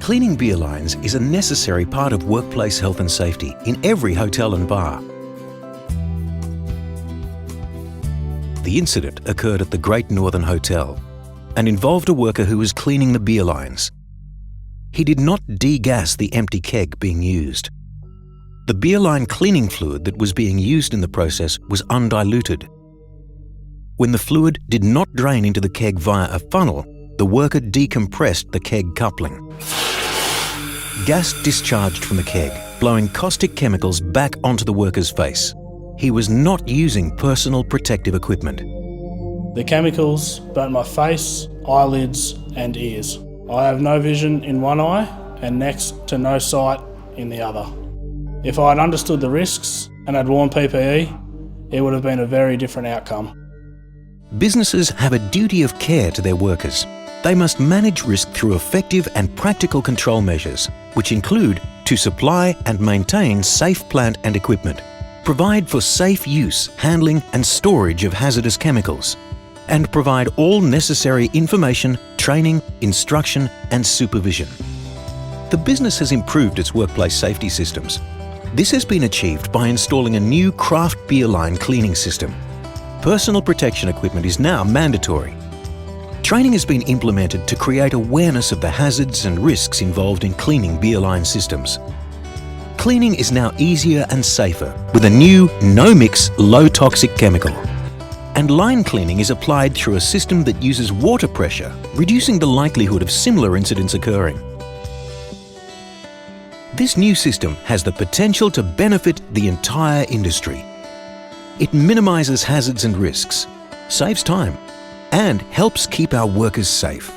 Cleaning beer lines is a necessary part of workplace health and safety in every hotel and bar. The incident occurred at the Great Northern Hotel and involved a worker who was cleaning the beer lines. He did not degas the empty keg being used. The beer line cleaning fluid that was being used in the process was undiluted. When the fluid did not drain into the keg via a funnel, the worker decompressed the keg coupling. Gas discharged from the keg, blowing caustic chemicals back onto the worker's face. He was not using personal protective equipment. The chemicals burnt my face, eyelids and ears. I have no vision in one eye and next to no sight in the other. If I had understood the risks and had worn PPE, it would have been a very different outcome. Businesses have a duty of care to their workers. They must manage risk through effective and practical control measures, which include to supply and maintain safe plant and equipment, provide for safe use, handling and storage of hazardous chemicals, and provide all necessary information, training, instruction and supervision. The business has improved its workplace safety systems. This has been achieved by installing a new craft beer line cleaning system. Personal protection equipment is now mandatory. Training has been implemented to create awareness of the hazards and risks involved in cleaning beer line systems. Cleaning is now easier and safer with a new no-mix, low-toxic chemical. And line cleaning is applied through a system that uses water pressure, reducing the likelihood of similar incidents occurring. This new system has the potential to benefit the entire industry. It minimises hazards and risks, saves time, and helps keep our workers safe.